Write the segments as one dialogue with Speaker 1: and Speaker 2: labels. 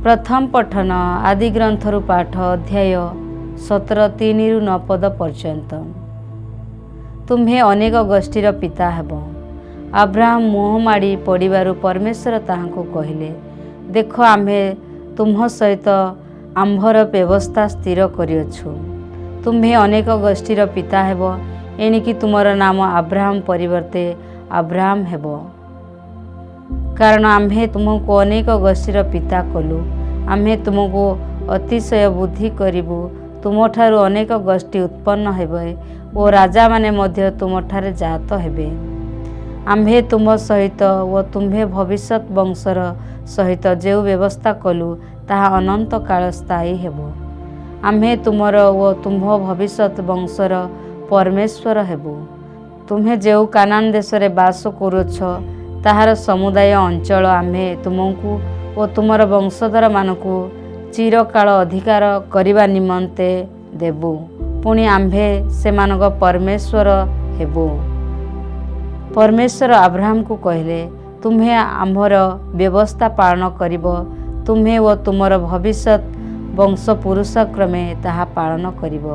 Speaker 1: प्रथम पठन आदि ग्रंथरु पाठ अध्याय 17:3-9 पद पर्यंत। तुम्हें अनेक गोष्ठीर पिता हेब। अब्राहम मुह माड़ी पड़ू परमेश्वर ताहांको कहिले, देख आम्हे तुम सहित आंभर व्यवस्था स्थिर करिअछु। तुम्हें अनेक गोष्ठीर पिता हेब, एणिकी तुमर नाम अब्राहम परिवर्ते अब्राहम हेब, कारण आम्हे तुमको अनेक गोष्ठीर पिता कलु। आम्हे तुमको अतिशय बुद्धि करिबु, तुमठारु अनेक गोष्ठी उत्पन्न हेबे और राजा माने मध्य तुमठारे जात हेबे। आम्हे तुम सहित व तुम्हे भविष्यत वंशर सहित जो व्यवस्था कलु ताहा अनंत काल स्थायी हेबो। आम्हे तुमर व तुम भविष्यत वंशर परमेश्वर हेबु। तुम्हे जो कानान देश रे बास करुछ ताहार समुदाय अंचल आम्हे तुमको व तुमर वंशधर मानकु चिरकाल अधिकार करिबा निमंते देबु। पुणी आम्भे सेमानक परमेश्वर हेबु। परमेश्वर अब्राहम को कहले, तुम्हें आम्भर व्यवस्था पालन करिब, तुम्हें व तुमर भविष्यत वंश पुरुषक्रमे ताहा पालन करिब।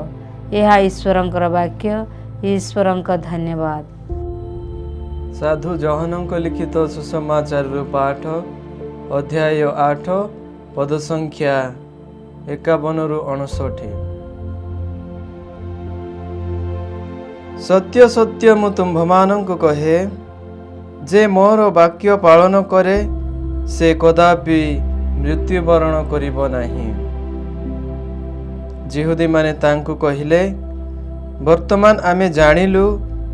Speaker 1: यह ईश्वरंकर वाक्य। ईश्वरंक धन्यवाद।
Speaker 2: साधु जहनंक लिखित सुसमाचार पाठ अध्याय 8 पद संख्या 51-59। सत्य सत्य मु तुम्भमानंक कहे, जे मोर वाक्य पालन करे से कदापि मृत्युवरण करिब नाही। जिहुदी माने तांकु कहिले, वर्तमान आमे जानिलु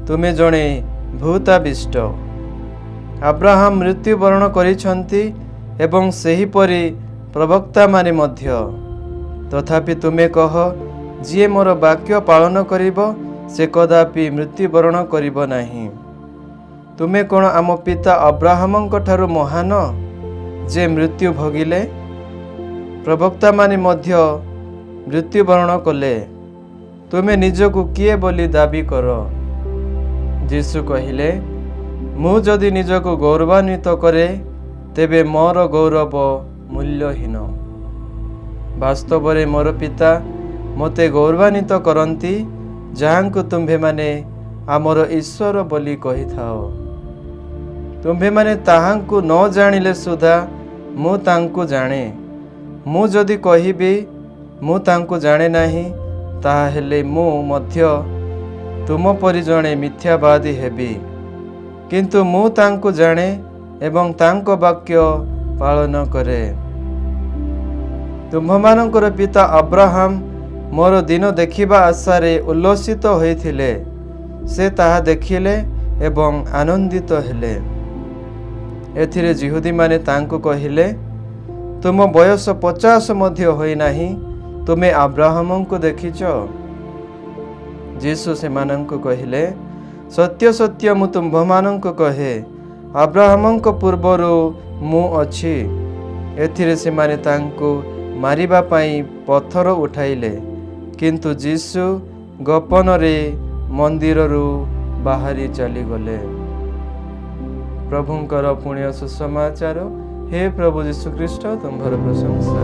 Speaker 2: तुमे जणे भूताविष्ट। अब्राहम मृत्युवरण करिछंती एवं सेहीपरि प्रवक्ता माने मध्य। तथापि तुमे कह, जिए मोर वाक्य पालन करिब से कदापि मृत्युवरण करिब नाही। तुमे कोन आम पिता अब्राहमंक ठारु महान, जे मृत्यु भोगिले? प्रवक्ता माने मध्य मृत्युवरण कले। तुमे निजकु किए बोली दाबी कर? यीशु कहिले, मु जदि निजकु गौरवान्वित करे तेबे मोर गौरव मूल्यहीन। वास्तव रे मोर पिता मते गौरवान्वित करंती, जाहांकु तुम्भे माने आमर ईश्वर बोली कहि थाओ। तुम्भे माने ताहांकु न जानिले सुधा मु तांकु जाने। मु जदि कहिबी मु तांकु जाने नाही, ताहा हेले मु मध्य तुम परि जणे मिथ्यावादी हेबी। किंतु मु तांकु जाने एवं तांको वाक्य पालन करे। तुम्भमानंकर पिता अब्राहम मोर दिन देखिबा आशारे उल्लसित होइथिले। से ताहा देखिले एवं आनंदित हेले। एथिरे जिहुदी माने तांकु कहिले, तुम बयस 50 मध्य होई नाही, तुमे अब्राहमंकु देखिच? यीशु सेमानंकु कहिले, सत्य सत्य मु तुम्भमानंकु कहे, अब्राहमंक पूर्वरु मु अछि। एथिरे सेमाने तांकु मारिबा पाई पत्थर उठाइले, किंतु यीशु गोपନରେ मंदिररु बाहरी चली गले। प्रभुंकर पुण्य सुसमाचार। हे प्रभु यीशु ख्रीष्ट, तुम्हार प्रशंसा।